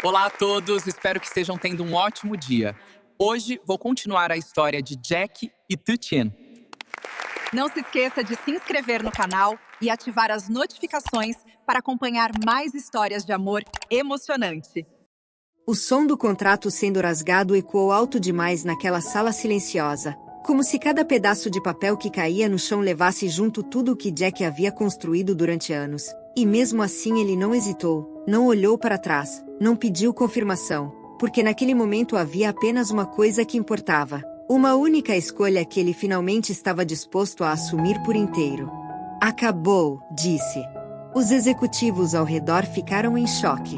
Olá a todos, espero que estejam tendo um ótimo dia. Hoje vou continuar a história de Jack e Tutien. Não se esqueça de se inscrever no canal e ativar as notificações para acompanhar mais histórias de amor emocionante. O som do contrato sendo rasgado ecoou alto demais naquela sala silenciosa, como se cada pedaço de papel que caía no chão levasse junto tudo o que Jack havia construído durante anos. E mesmo assim ele não hesitou, não olhou para trás, não pediu confirmação, porque naquele momento havia apenas uma coisa que importava. Uma única escolha que ele finalmente estava disposto a assumir por inteiro. Acabou, disse. Os executivos ao redor ficaram em choque.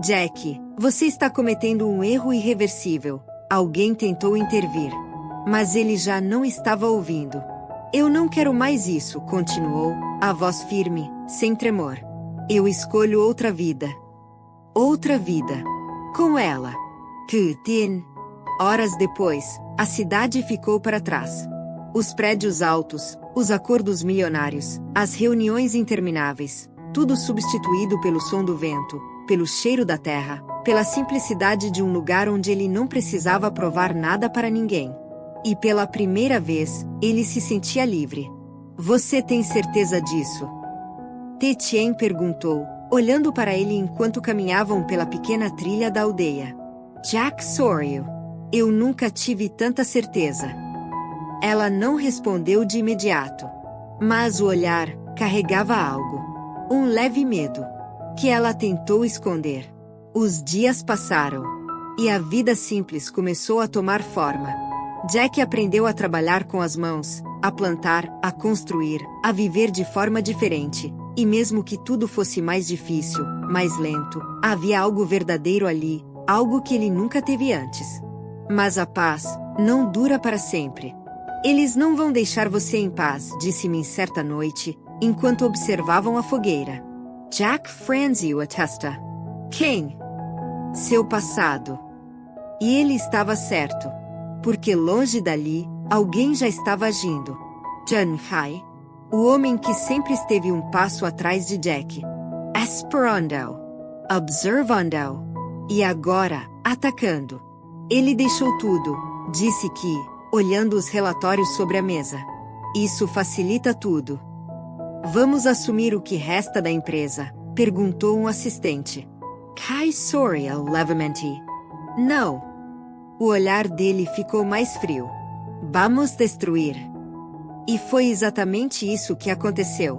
Jack, você está cometendo um erro irreversível. Alguém tentou intervir. Mas ele já não estava ouvindo. Eu não quero mais isso, continuou, a voz firme, sem tremor. Eu escolho outra vida. Outra vida. Com ela. Tutien. Horas depois, a cidade ficou para trás. Os prédios altos, os acordos milionários, as reuniões intermináveis, tudo substituído pelo som do vento, pelo cheiro da terra, pela simplicidade de um lugar onde ele não precisava provar nada para ninguém. E pela primeira vez, ele se sentia livre. Você tem certeza disso? Tutien perguntou, olhando para ele enquanto caminhavam pela pequena trilha da aldeia. Jack sorriu. Eu nunca tive tanta certeza. Ela não respondeu de imediato. Mas o olhar carregava algo. Um leve medo. Que ela tentou esconder. Os dias passaram. E a vida simples começou a tomar forma. Jack aprendeu a trabalhar com as mãos, a plantar, a construir, a viver de forma diferente. E mesmo que tudo fosse mais difícil, mais lento, havia algo verdadeiro ali, algo que ele nunca teve antes. Mas a paz não dura para sempre. Eles não vão deixar você em paz, disse-me certa noite, enquanto observavam a fogueira. Jack franziu a testa. Quem? Seu passado. E ele estava certo. Porque longe dali, alguém já estava agindo. John Hai. O homem que sempre esteve um passo atrás de Jack. Esperando. Observando. E agora, atacando. Ele deixou tudo, disse que, olhando os relatórios sobre a mesa. Isso facilita tudo. Vamos assumir o que resta da empresa? Perguntou um assistente. Kai sorriu levemente. Não. O olhar dele ficou mais frio. Vamos destruir. E foi exatamente isso que aconteceu.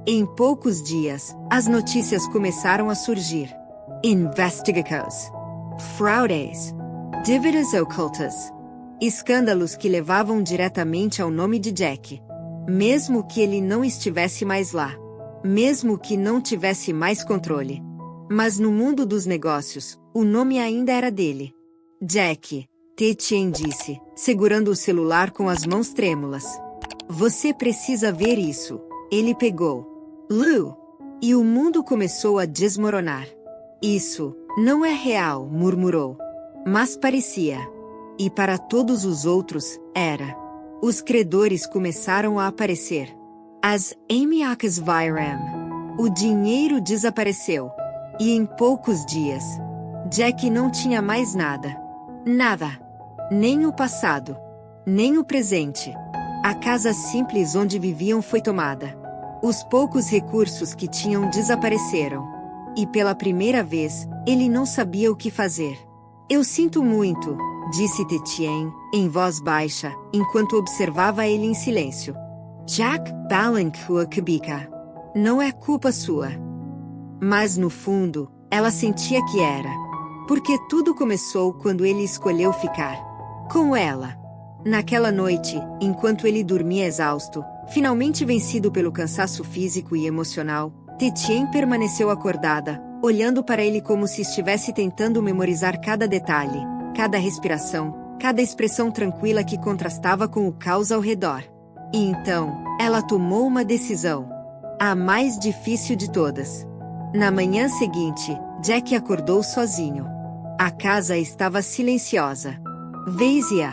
Em poucos dias, as notícias começaram a surgir. Investigações. Fraudes. Dívidas ocultas. Escândalos que levavam diretamente ao nome de Jack. Mesmo que ele não estivesse mais lá. Mesmo que não tivesse mais controle. Mas no mundo dos negócios, o nome ainda era dele. Jack, Tutien disse, segurando o celular com as mãos trêmulas. Você precisa ver isso. Ele pegou. Lu. E o mundo começou a desmoronar. Isso não é real, murmurou. Mas parecia. E para todos os outros, era. Os credores começaram a aparecer. As emiacas viram. O dinheiro desapareceu. E em poucos dias, Jack não tinha mais nada. Nada. Nem o passado. Nem o presente. A casa simples onde viviam foi tomada. Os poucos recursos que tinham desapareceram. E pela primeira vez, ele não sabia o que fazer. Eu sinto muito, disse Tutien, em voz baixa, enquanto observava ele em silêncio. Jack balancou a cabeça. Não é culpa sua. Mas no fundo, ela sentia que era. Porque tudo começou quando ele escolheu ficar com ela. Naquela noite, enquanto ele dormia exausto, finalmente vencido pelo cansaço físico e emocional, Tutien permaneceu acordada, olhando para ele como se estivesse tentando memorizar cada detalhe, cada respiração, cada expressão tranquila que contrastava com o caos ao redor. E então, ela tomou uma decisão. A mais difícil de todas. Na manhã seguinte, Jack acordou sozinho. A casa estava silenciosa. Vazia.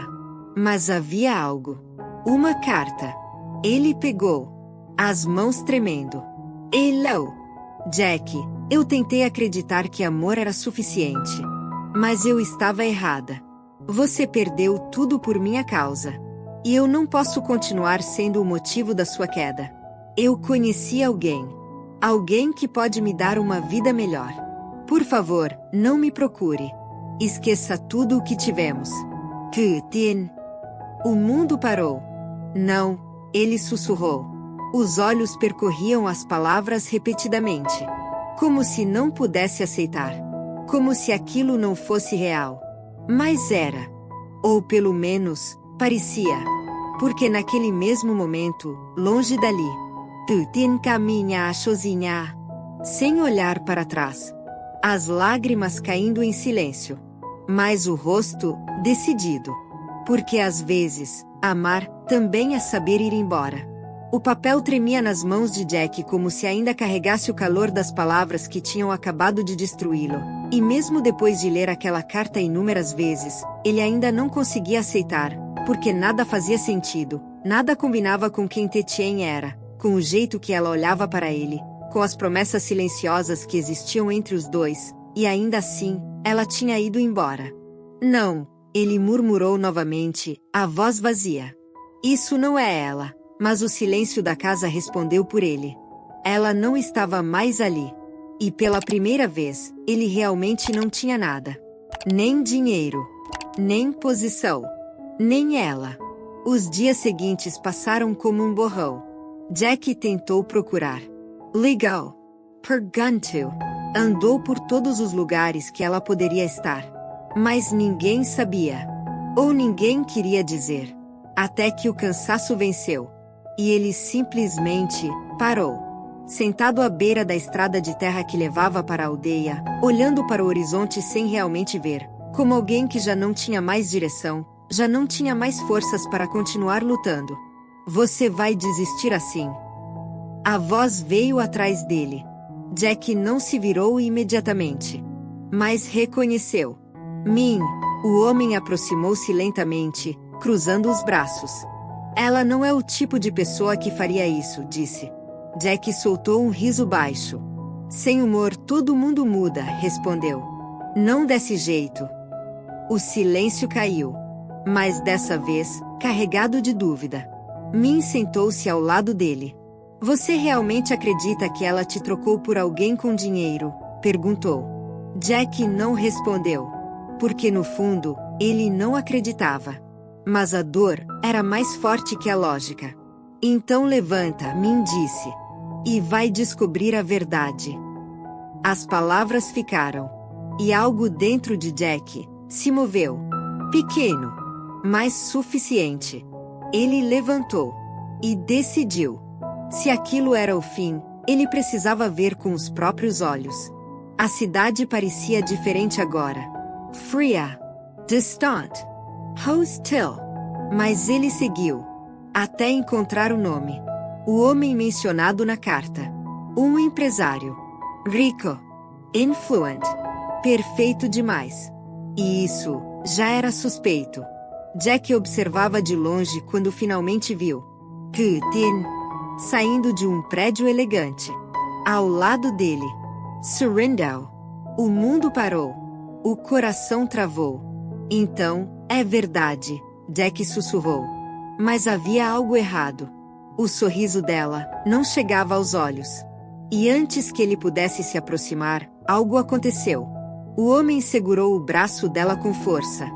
Mas havia algo. Uma carta. Ele pegou. As mãos tremendo. Hello. Jack, eu tentei acreditar que amor era suficiente. Mas eu estava errada. Você perdeu tudo por minha causa. E eu não posso continuar sendo o motivo da sua queda. Eu conheci alguém. Alguém que pode me dar uma vida melhor. Por favor, não me procure. Esqueça tudo o que tivemos. Tin. O mundo parou. Não, ele sussurrou. Os olhos percorriam as palavras repetidamente. Como se não pudesse aceitar. Como se aquilo não fosse real. Mas era. Ou pelo menos, parecia. Porque naquele mesmo momento, longe dali, Tin caminha sozinha, sem olhar para trás. As lágrimas caindo em silêncio. Mas o rosto, decidido. Porque às vezes, amar também é saber ir embora. O papel tremia nas mãos de Jack como se ainda carregasse o calor das palavras que tinham acabado de destruí-lo. E mesmo depois de ler aquela carta inúmeras vezes, ele ainda não conseguia aceitar, porque nada fazia sentido, nada combinava com quem Tetien era, com o jeito que ela olhava para ele, com as promessas silenciosas que existiam entre os dois, e ainda assim, ela tinha ido embora. Não, ele murmurou novamente, a voz vazia. Isso não é ela. Mas o silêncio da casa respondeu por ele. Ela não estava mais ali. E pela primeira vez, ele realmente não tinha nada. Nem dinheiro. Nem posição. Nem ela. Os dias seguintes passaram como um borrão. Jack tentou procurar. Legal. Perguntou. Andou por todos os lugares que ela poderia estar. Mas ninguém sabia. Ou ninguém queria dizer. Até que o cansaço venceu. E ele simplesmente parou. Sentado à beira da estrada de terra que levava para a aldeia, olhando para o horizonte sem realmente ver, como alguém que já não tinha mais direção, já não tinha mais forças para continuar lutando. Você vai desistir assim? A voz veio atrás dele. Jack não se virou imediatamente. Mas reconheceu. Min, o homem aproximou-se lentamente, cruzando os braços. Ela não é o tipo de pessoa que faria isso, disse. Jack soltou um riso baixo. Sem humor todo mundo muda, respondeu. Não desse jeito. O silêncio caiu. Mas dessa vez, carregado de dúvida. Min sentou-se ao lado dele. Você realmente acredita que ela te trocou por alguém com dinheiro? Perguntou. Jack não respondeu. Porque no fundo, ele não acreditava. Mas a dor era mais forte que a lógica. Então levanta, Min disse. E vai descobrir a verdade. As palavras ficaram. E algo dentro de Jack se moveu. Pequeno, mas suficiente. Ele levantou. E decidiu. Se aquilo era o fim, ele precisava ver com os próprios olhos. A cidade parecia diferente agora. Fria. Distante. Hostil. Mas ele seguiu. Até encontrar o nome. O homem mencionado na carta. Um empresário. Rico. Influent. Perfeito demais. E isso já era suspeito. Jack observava de longe quando finalmente viu. Tin. Saindo de um prédio elegante. Ao lado dele. Surrendau. O mundo parou. O coração travou. Então, é verdade, Jack sussurrou. Mas havia algo errado. O sorriso dela não chegava aos olhos. E antes que ele pudesse se aproximar, algo aconteceu. O homem segurou o braço dela com força.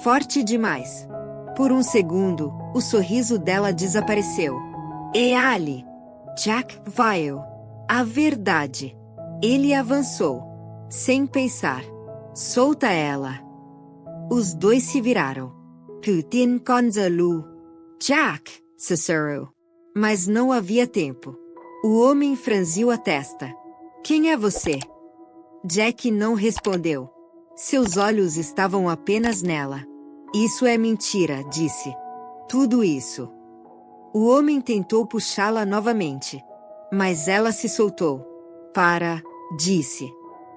Forte demais. Por um segundo, o sorriso dela desapareceu. É Ali. Jack Vile. A verdade. Ele avançou. Sem pensar. Solta ela. Os dois se viraram. Tin Konzalu. Jack, sussurrou. Mas não havia tempo. O homem franziu a testa. Quem é você? Jack não respondeu. Seus olhos estavam apenas nela. Isso é mentira, disse. Tudo isso. O homem tentou puxá-la novamente. Mas ela se soltou. Para, disse.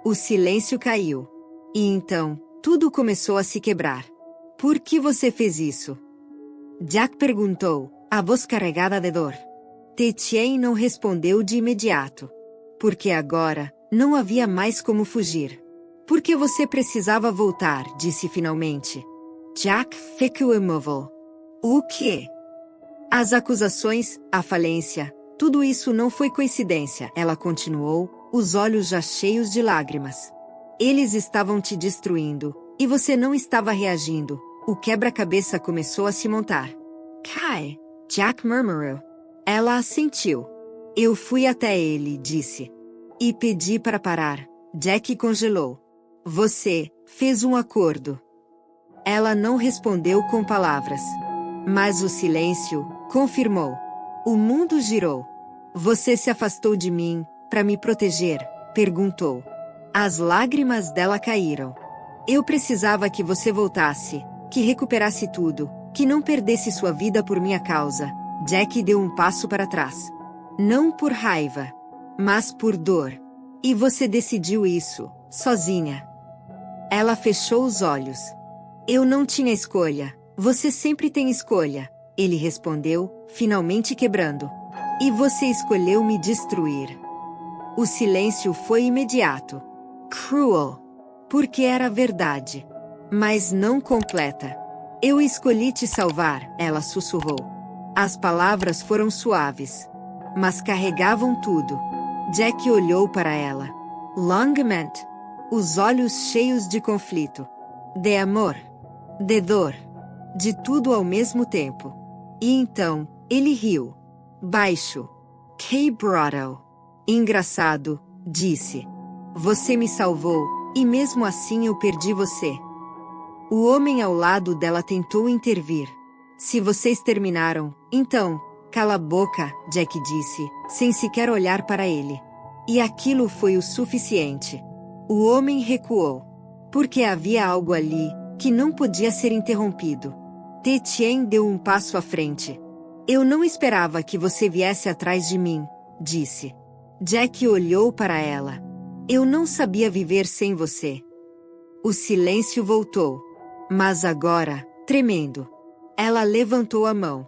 O silêncio caiu. E então, tudo começou a se quebrar. Por que você fez isso? Jack perguntou, a voz carregada de dor. Tetien não respondeu de imediato. Porque agora, não havia mais como fugir. Porque você precisava voltar, disse finalmente. Jack ficou imóvel. O quê? As acusações, a falência, tudo isso não foi coincidência, ela continuou, os olhos já cheios de lágrimas. Eles estavam te destruindo, e você não estava reagindo. O quebra-cabeça começou a se montar. Kai, Jack murmurou. Ela assentiu. Eu fui até ele, disse. E pedi para parar. Jack congelou. Você fez um acordo. Ela não respondeu com palavras. Mas o silêncio confirmou. O mundo girou. Você se afastou de mim, para me proteger? Perguntou. As lágrimas dela caíram. Eu precisava que você voltasse, que recuperasse tudo, que não perdesse sua vida por minha causa. Jack deu um passo para trás. Não por raiva, mas por dor. E você decidiu isso, sozinha. Ela fechou os olhos. Eu não tinha escolha. Você sempre tem escolha. Ele respondeu, finalmente quebrando. E você escolheu me destruir. O silêncio foi imediato. Cruel. Porque era verdade. Mas não completa. Eu escolhi te salvar, ela sussurrou. As palavras foram suaves. Mas carregavam tudo. Jack olhou para ela. Longamente. Os olhos cheios de conflito. De amor. De dor. De tudo ao mesmo tempo. E então, ele riu. Baixo. Kay Brotto. Engraçado, disse. Você me salvou, e mesmo assim eu perdi você. O homem ao lado dela tentou intervir. Se vocês terminaram, então, cala a boca, Jack disse, sem sequer olhar para ele. E aquilo foi o suficiente. O homem recuou. Porque havia algo ali, que não podia ser interrompido. Tetien deu um passo à frente. Eu não esperava que você viesse atrás de mim, disse. Jack olhou para ela. Eu não sabia viver sem você. O silêncio voltou. Mas agora, tremendo. Ela levantou a mão.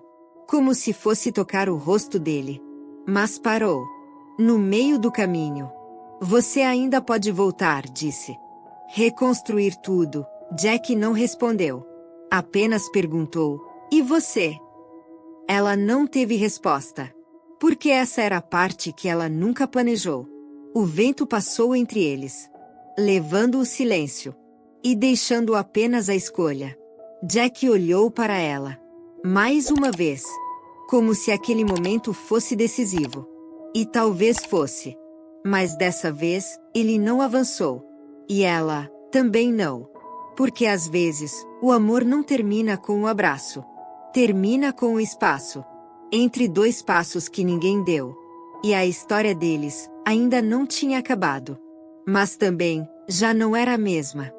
Como se fosse tocar o rosto dele. Mas parou. No meio do caminho. Você ainda pode voltar, disse. Reconstruir tudo. Jack não respondeu. Apenas perguntou, e você? Ela não teve resposta. Porque essa era a parte que ela nunca planejou. O vento passou entre eles, levando o silêncio. E deixando apenas a escolha. Jack olhou para ela. Mais uma vez. Como se aquele momento fosse decisivo. E talvez fosse. Mas dessa vez, ele não avançou. E ela, também não. Porque às vezes, o amor não termina com um abraço. Termina com o espaço. Entre dois passos que ninguém deu. E a história deles ainda não tinha acabado. Mas também, já não era a mesma.